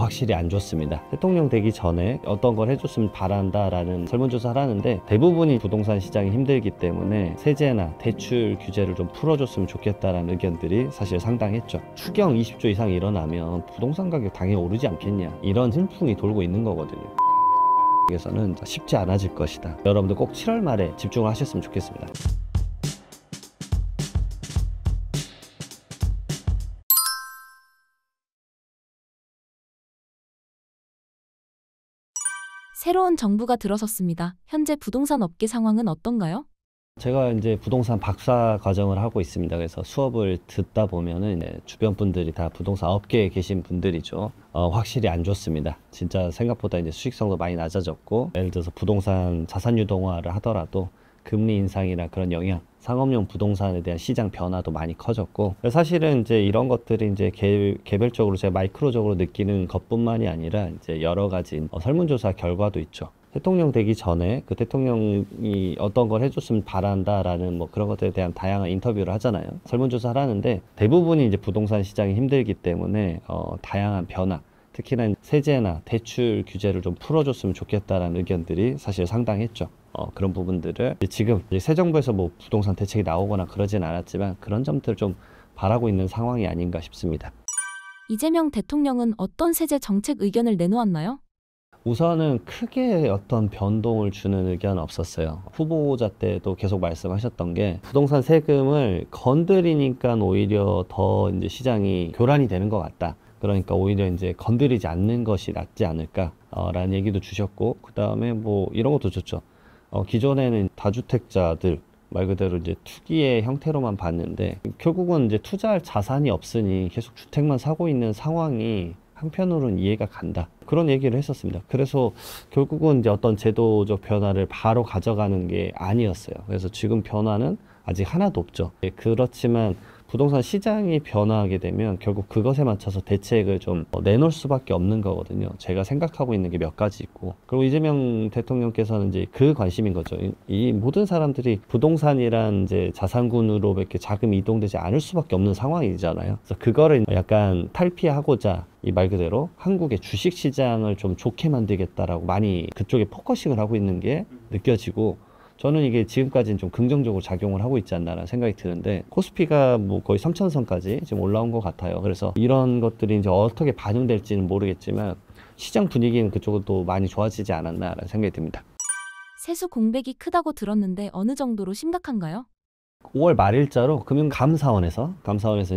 확실히 안 좋습니다. 대통령 되기 전에 어떤 걸 해줬으면 바란다라는 설문조사를 하는데 대부분이 부동산 시장이 힘들기 때문에 세제나 대출 규제를 좀 풀어줬으면 좋겠다라는 의견들이 사실 상당했죠. 추경 20조 이상 일어나면 부동산 가격 당연히 오르지 않겠냐, 이런 훈풍이 돌고 있는 거거든요. 에서는 쉽지 않아질 것이다. 여러분들 꼭 7월 말에 집중을 하셨으면 좋겠습니다. 새로운 정부가 들어섰습니다. 현재 부동산 업계 상황은 어떤가요? 제가 이제 부동산 박사 과정을 하고 있습니다. 그래서 수업을 듣다 보면은 주변 분들이 다 부동산 업계에 계신 분들이죠. 확실히 안 좋습니다. 진짜 생각보다 이제 수익성도 많이 낮아졌고, 예를 들어서 부동산 자산 유동화를 하더라도 금리 인상이나 그런 영향, 상업용 부동산에 대한 시장 변화도 많이 커졌고, 사실은 이제 이런 것들이 이제 개별적으로 제가 마이크로적으로 느끼는 것뿐만이 아니라 이제 여러 가지 설문조사 결과도 있죠. 대통령 되기 전에 그 대통령이 어떤 걸 해줬으면 바란다라는 그런 것들에 대한 다양한 인터뷰를 하잖아요. 설문조사를 하는데 대부분이 이제 부동산 시장이 힘들기 때문에 다양한 변화, 특히나 세제나 대출 규제를 좀 풀어줬으면 좋겠다라는 의견들이 사실 상당했죠. 그런 부분들을 지금 새 정부에서 부동산 대책이 나오거나 그러진 않았지만 그런 점들을 좀 바라고 있는 상황이 아닌가 싶습니다. 이재명 대통령은 어떤 세제 정책 의견을 내놓았나요? 우선은 크게 어떤 변동을 주는 의견은 없었어요. 후보자 때도 계속 말씀하셨던 게 부동산 세금을 건드리니까 오히려 더 이제 시장이 교란이 되는 것 같다. 그러니까 오히려 이제 건드리지 않는 것이 낫지 않을까 라는 얘기도 주셨고, 그 다음에 이런 것도 좋죠. 기존에는 다주택자들 말 그대로 이제 투기의 형태로만 봤는데 결국은 이제 투자할 자산이 없으니 계속 주택만 사고 있는 상황이 한편으로는 이해가 간다, 그런 얘기를 했었습니다. 그래서 결국은 이제 어떤 제도적 변화를 바로 가져가는 게 아니었어요. 그래서 지금 변화는 아직 하나도 없죠. 그렇지만 부동산 시장이 변화하게 되면 결국 그것에 맞춰서 대책을 좀 내놓을 수밖에 없는 거거든요. 제가 생각하고 있는 게 몇 가지 있고, 그리고 이재명 대통령께서는 이제 그 관심인 거죠. 이 모든 사람들이 부동산이란 이제 자산군으로 이렇게 자금이 이동되지 않을 수밖에 없는 상황이잖아요. 그래서 그거를 약간 탈피하고자 이 말 그대로 한국의 주식 시장을 좀 좋게 만들겠다라고 많이 그쪽에 포커싱을 하고 있는 게 느껴지고, 저는 이게 지금까지는 좀 긍정적으로 작용을 하고 있지 않나라는 생각이 드는데, 코스피가 거의 3,000선까지 지금 올라온 것 같아요. 그래서 이런 것들이 이제 어떻게 반영될지는 모르겠지만 시장 분위기는 그쪽으로 많이 좋아지지 않았나라는 생각이 듭니다. 세수 공백이 크다고 들었는데 어느 정도로 심각한가요? 5월 말일자로 금융감사원에서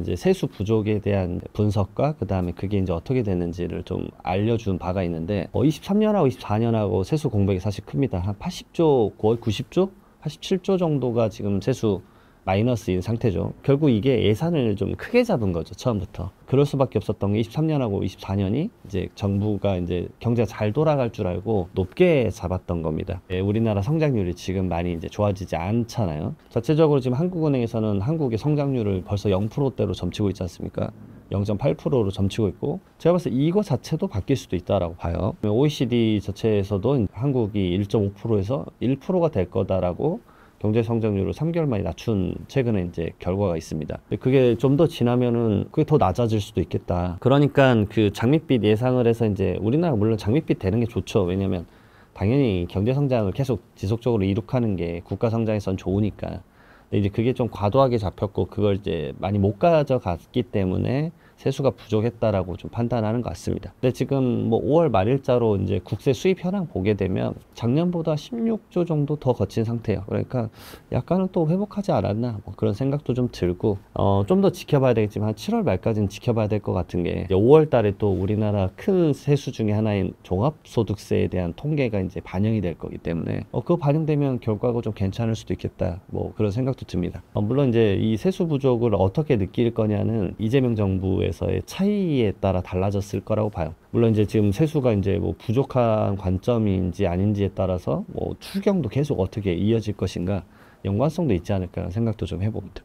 이제 세수 부족에 대한 분석과 그 다음에 그게 이제 어떻게 됐는지를 좀 알려준 바가 있는데, 23년하고 24년하고 세수 공백이 사실 큽니다. 한 80조, 거의 90조? 87조 정도가 지금 세수 마이너스인 상태죠. 결국 이게 예산을 좀 크게 잡은 거죠, 처음부터. 그럴 수밖에 없었던 게 23년하고 24년이 이제 정부가 이제 경제가 잘 돌아갈 줄 알고 높게 잡았던 겁니다. 우리나라 성장률이 지금 많이 이제 좋아지지 않잖아요. 자체적으로 지금 한국은행에서는 한국의 성장률을 벌써 0%대로 점치고 있지 않습니까? 0.8%로 점치고 있고, 제가 봤을 때 이거 자체도 바뀔 수도 있다라고 봐요. OECD 자체에서도 한국이 1.5%에서 1%가 될 거다라고 경제 성장률을 3개월 만에 낮춘 최근에 이제 결과가 있습니다. 그게 좀 더 지나면은 그게 더 낮아질 수도 있겠다. 그러니까 그 장밋빛 예상을 해서 이제 우리나라 물론 장밋빛 되는 게 좋죠. 왜냐면 당연히 경제 성장을 계속 지속적으로 이룩하는 게 국가 성장에선 좋으니까. 근데 이제 그게 좀 과도하게 잡혔고 그걸 이제 많이 못 가져갔기 때문에 세수가 부족했다라고 좀 판단하는 것 같습니다. 근데 지금 5월 말일자로 이제 국세 수입 현황 보게 되면 작년보다 16조 정도 더 거친 상태예요. 그러니까 약간은 또 회복하지 않았나 그런 생각도 좀 들고, 좀 더 지켜봐야 되겠지만 한 7월 말까지는 지켜봐야 될 것 같은 게, 5월 달에 또 우리나라 큰 세수 중에 하나인 종합소득세에 대한 통계가 이제 반영이 될 거기 때문에 그거 반영되면 결과가 좀 괜찮을 수도 있겠다, 그런 생각도 듭니다. 물론 이제 이 세수 부족을 어떻게 느낄 거냐는 이재명 정부의 에서의 차이에 따라 달라졌을 거라고 봐요. 물론 이제 지금 세수가 이제 부족한 관점인지 아닌지에 따라서 추경도 계속 어떻게 이어질 것인가 연관성도 있지 않을까 생각도 좀 해봅니다.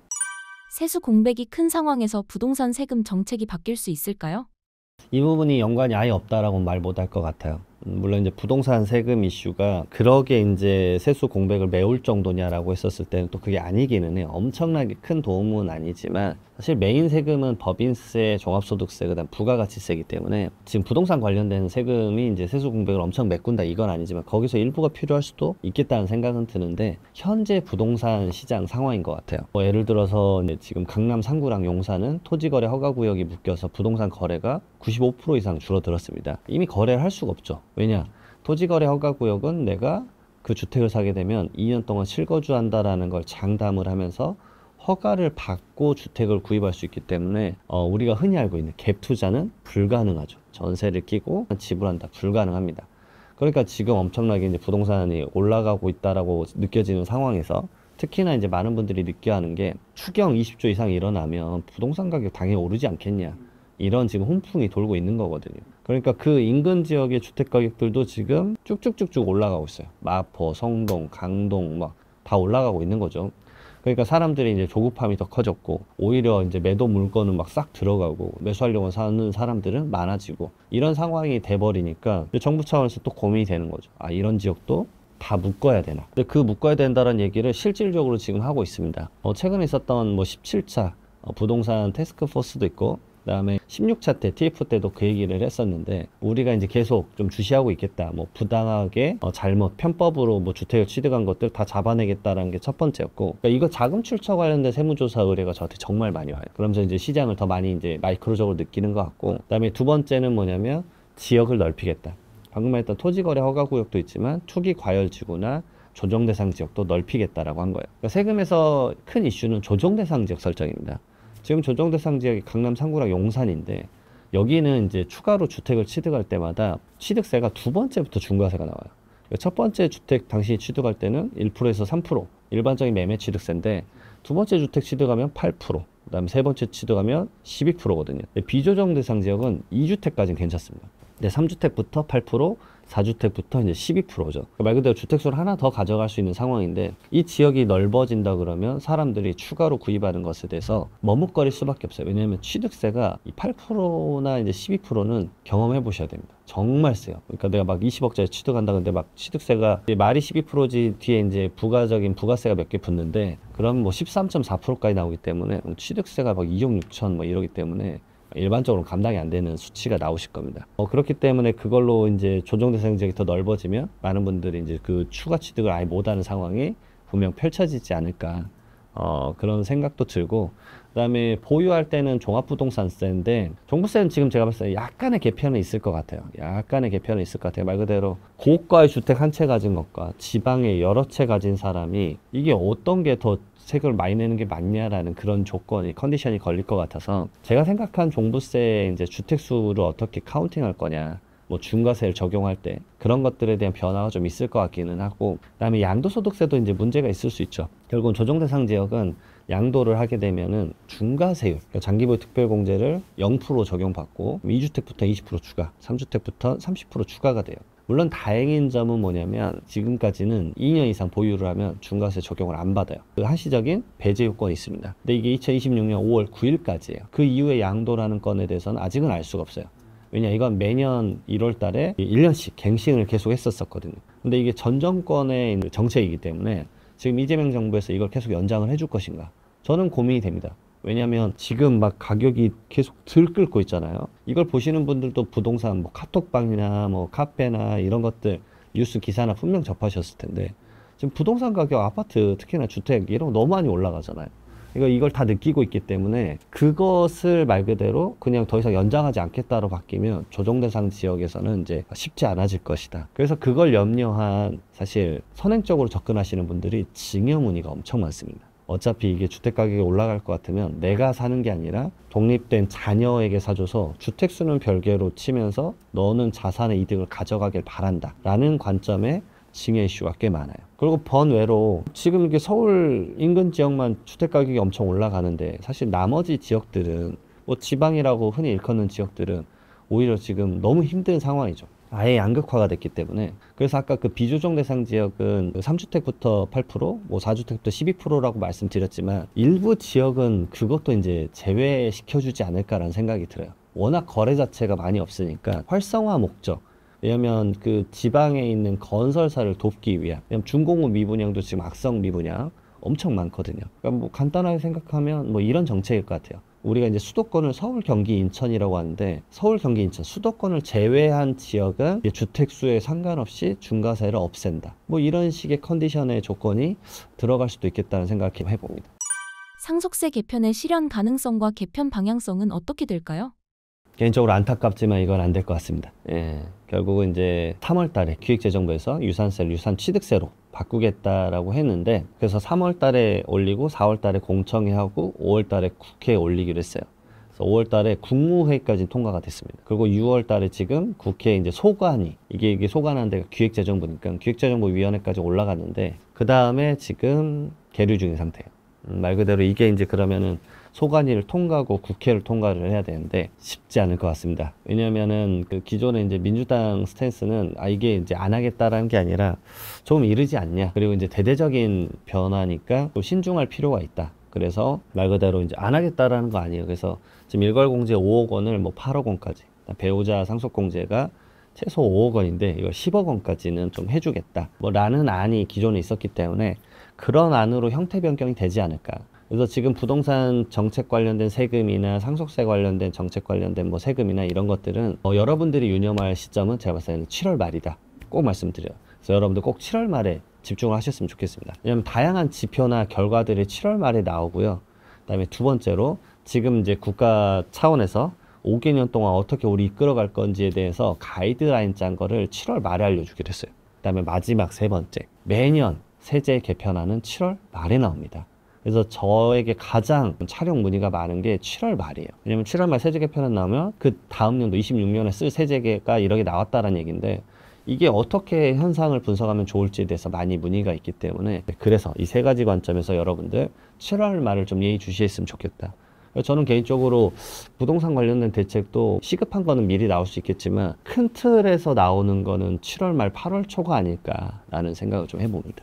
세수 공백이 큰 상황에서 부동산 세금 정책이 바뀔 수 있을까요? 이 부분이 연관이 아예 없다라고 말 못할 것 같아요. 물론 이제 부동산 세금 이슈가 그러게 이제 세수 공백을 메울 정도냐라고 했었을 때는 또 그게 아니기는 해요. 엄청나게 큰 도움은 아니지만 사실 메인 세금은 법인세, 종합소득세, 그다음 부가가치세이기 때문에 지금 부동산 관련된 세금이 이제 세수 공백을 엄청 메꾼다 이건 아니지만 거기서 일부가 필요할 수도 있겠다는 생각은 드는데 현재 부동산 시장 상황인 것 같아요. 뭐 예를 들어서 이제 지금 강남 상구랑 용산은 토지거래 허가구역이 묶여서 부동산 거래가 95% 이상 줄어들었습니다. 이미 거래를 할 수가 없죠. 왜냐? 토지거래 허가구역은 내가 그 주택을 사게 되면 2년 동안 실거주한다라는 걸 장담을 하면서 허가를 받고 주택을 구입할 수 있기 때문에 우리가 흔히 알고 있는 갭 투자는 불가능하죠. 전세를 끼고 지불한다. 불가능합니다. 그러니까 지금 엄청나게 이제 부동산이 올라가고 있다라고 느껴지는 상황에서 특히나 이제 많은 분들이 느껴하는 게 추경 20조 이상 일어나면 부동산 가격 당연히 오르지 않겠냐. 이런 지금 훈풍이 돌고 있는 거거든요. 그러니까 그 인근 지역의 주택 가격들도 지금 쭉쭉쭉쭉 올라가고 있어요. 마포, 성동, 강동 막 다 올라가고 있는 거죠. 그러니까 사람들이 이제 조급함이 더 커졌고 오히려 이제 매도 물건은 막 싹 들어가고 매수하려고 사는 사람들은 많아지고 이런 상황이 돼버리니까 정부 차원에서 또 고민이 되는 거죠. 아, 이런 지역도 다 묶어야 되나? 근데 그 묶어야 된다는 얘기를 실질적으로 지금 하고 있습니다. 최근에 있었던 뭐 17차 부동산 태스크포스도 있고 그다음에 16차 때 TF 때도 그 얘기를 했었는데 우리가 이제 계속 좀 주시하고 있겠다. 뭐 부당하게 잘못 편법으로 뭐 주택을 취득한 것들 다 잡아내겠다라는 게 첫 번째였고 그러니까 이거 자금 출처 관련된 세무조사 의뢰가 저한테 정말 많이 와요. 그러면서 이제 시장을 더 많이 이제 마이크로적으로 느끼는 것 같고 그다음에 두 번째는 뭐냐면 지역을 넓히겠다. 방금 말했던 토지거래 허가구역도 있지만 투기 과열지구나 조정대상 지역도 넓히겠다라고 한 거예요. 그러니까 세금에서 큰 이슈는 조정대상 지역 설정입니다. 지금 조정대상 지역이 강남 상구랑 용산인데 여기는 이제 추가로 주택을 취득할 때마다 취득세가 두 번째부터 중과세가 나와요. 첫 번째 주택 당시 취득할 때는 1%에서 3% 일반적인 매매 취득세인데 두 번째 주택 취득하면 8%, 그다음에 세 번째 취득하면 12%거든요. 비조정 대상 지역은 2주택까지는 괜찮습니다. 근데 3주택부터 8%, 4주택부터 이제 12%죠. 말 그대로 주택수를 하나 더 가져갈 수 있는 상황인데 이 지역이 넓어진다 그러면 사람들이 추가로 구입하는 것에 대해서 머뭇거릴 수밖에 없어요. 왜냐하면 취득세가 이 8%나 이제 12%는 경험해 보셔야 됩니다. 정말 세요. 그러니까 내가 막 20억짜리 취득한다 근데 막 취득세가 말이 12%지 뒤에 이제 부가적인 부가세가 몇 개 붙는데 그럼 뭐 13.4%까지 나오기 때문에 취득세가 막 2억 6천 뭐 이러기 때문에 일반적으로 감당이 안 되는 수치가 나오실 겁니다. 그렇기 때문에 그걸로 이제 조정 대상 지역이 더 넓어지면 많은 분들이 이제 그 추가 취득을 아예 못하는 상황이 분명 펼쳐지지 않을까 그런 생각도 들고 그다음에 보유할 때는 종합부동산세인데 종부세는 지금 제가 봤을 때 약간의 개편은 있을 것 같아요. 약간의 개편은 있을 것 같아요. 말 그대로 고가의 주택 한 채 가진 것과 지방에 여러 채 가진 사람이 이게 어떤 게 더 세금을 많이 내는 게 맞냐라는 그런 조건이 컨디션이 걸릴 것 같아서 제가 생각한 종부세 이제 주택수를 어떻게 카운팅할 거냐 뭐 중과세를 적용할 때 그런 것들에 대한 변화가 좀 있을 것 같기는 하고 그다음에 양도소득세도 이제 문제가 있을 수 있죠. 결국은 조정대상 지역은 양도를 하게 되면은 중과세율, 그러니까 장기보유 특별공제를 0% 적용받고 2주택부터 20% 추가, 3주택부터 30% 추가가 돼요. 물론 다행인 점은 뭐냐면 지금까지는 2년 이상 보유를 하면 중과세 적용을 안 받아요. 그 한시적인 배제 요건이 있습니다. 근데 이게 2026년 5월 9일까지예요. 그 이후에 양도라는 건에 대해서는 아직은 알 수가 없어요. 왜냐 이건 매년 1월 달에 1년씩 갱신을 계속 했었거든요. 근데 이게 전 정권의 정책이기 때문에 지금 이재명 정부에서 이걸 계속 연장을 해줄 것인가 저는 고민이 됩니다. 왜냐면 지금 막 가격이 계속 들끓고 있잖아요. 이걸 보시는 분들도 부동산 뭐 카톡방이나 뭐 카페나 이런 것들 뉴스 기사나 분명 접하셨을 텐데 지금 부동산 가격 아파트 특히나 주택 이런 거 너무 많이 올라가잖아요. 이걸 다 느끼고 있기 때문에 그것을 말 그대로 그냥 더 이상 연장하지 않겠다로 바뀌면 조정대상 지역에서는 이제 쉽지 않아질 것이다. 그래서 그걸 염려한 사실 선행적으로 접근하시는 분들이 증여 문의가 엄청 많습니다. 어차피 이게 주택 가격이 올라갈 것 같으면 내가 사는 게 아니라 독립된 자녀에게 사줘서 주택수는 별개로 치면서 너는 자산의 이득을 가져가길 바란다 라는 관점에 증여 이슈가 꽤 많아요. 그리고 번외로 지금 이게 서울 인근 지역만 주택 가격이 엄청 올라가는데 사실 나머지 지역들은 뭐 지방이라고 흔히 일컫는 지역들은 오히려 지금 너무 힘든 상황이죠. 아예 양극화가 됐기 때문에. 그래서 아까 그 비조정 대상 지역은 3주택부터 8%, 뭐 4주택부터 12%라고 말씀드렸지만 일부 지역은 그것도 이제 제외시켜주지 않을까라는 생각이 들어요. 워낙 거래 자체가 많이 없으니까 활성화 목적. 왜냐하면 그 지방에 있는 건설사를 돕기 위한, 왜냐면 중공업 미분양도 지금 악성 미분양 엄청 많거든요. 그러니까 뭐 간단하게 생각하면 뭐 이런 정책일 것 같아요. 우리가 이제 수도권을 서울, 경기, 인천이라고 하는데 서울, 경기, 인천 수도권을 제외한 지역은 주택수에 상관없이 중과세를 없앤다. 뭐 이런 식의 컨디션의 조건이 들어갈 수도 있겠다는 생각을 해봅니다. 상속세 개편의 실현 가능성과 개편 방향성은 어떻게 될까요? 개인적으로 안타깝지만 이건 안 될 것 같습니다. 예, 결국은 이제 3월 달에 기획재정부에서 유산세를 유산취득세로 바꾸겠다라고 했는데, 그래서 3월 달에 올리고 4월 달에 공청회 하고 5월 달에 국회에 올리기로 했어요. 그래서 5월 달에 국무회의까지 통과가 됐습니다. 그리고 6월 달에 지금 국회에 이제 소관이, 이게 소관하는 데가 기획재정부니까 기획재정부위원회까지 올라갔는데, 그 다음에 지금 계류 중인 상태예요. 말 그대로 이게 이제 그러면은 소관위를 통과하고 국회를 통과를 해야 되는데 쉽지 않을 것 같습니다. 왜냐면은 그 기존에 이제 민주당 스탠스는 이게 이제 안 하겠다라는 게 아니라 좀 이르지 않냐. 그리고 이제 대대적인 변화니까 또 신중할 필요가 있다. 그래서 말 그대로 이제 안 하겠다라는 거 아니에요. 그래서 지금 일괄공제 5억 원을 뭐 8억 원까지, 배우자 상속공제가 최소 5억 원인데 이걸 10억 원까지는 좀 해주겠다. 뭐 라는 안이 기존에 있었기 때문에 그런 안으로 형태 변경이 되지 않을까. 그래서 지금 부동산 정책 관련된 세금이나 상속세 관련된 정책 관련된 뭐 세금이나 이런 것들은 여러분들이 유념할 시점은 제가 봤을 때는 7월 말이다. 꼭 말씀드려요. 그래서 여러분들 꼭 7월 말에 집중을 하셨으면 좋겠습니다. 왜냐하면 다양한 지표나 결과들이 7월 말에 나오고요. 그다음에 두 번째로 지금 이제 국가 차원에서 5개년 동안 어떻게 우리 이끌어갈 건지에 대해서 가이드라인 짠 거를 7월 말에 알려주기로 했어요. 그다음에 마지막 세 번째, 매년 세제 개편안은 7월 말에 나옵니다. 그래서 저에게 가장 촬영 문의가 많은 게 7월 말이에요. 왜냐면 7월 말 세제 개편안 나오면 그 다음 년도 26년에 쓸 세제가 이렇게 나왔다는 얘기인데, 이게 어떻게 현상을 분석하면 좋을지에 대해서 많이 문의가 있기 때문에, 그래서 이 세 가지 관점에서 여러분들 7월 말을 좀 예의주시했으면 좋겠다. 저는 개인적으로 부동산 관련된 대책도 시급한 거는 미리 나올 수 있겠지만 큰 틀에서 나오는 거는 7월 말 8월 초가 아닐까라는 생각을 좀 해봅니다.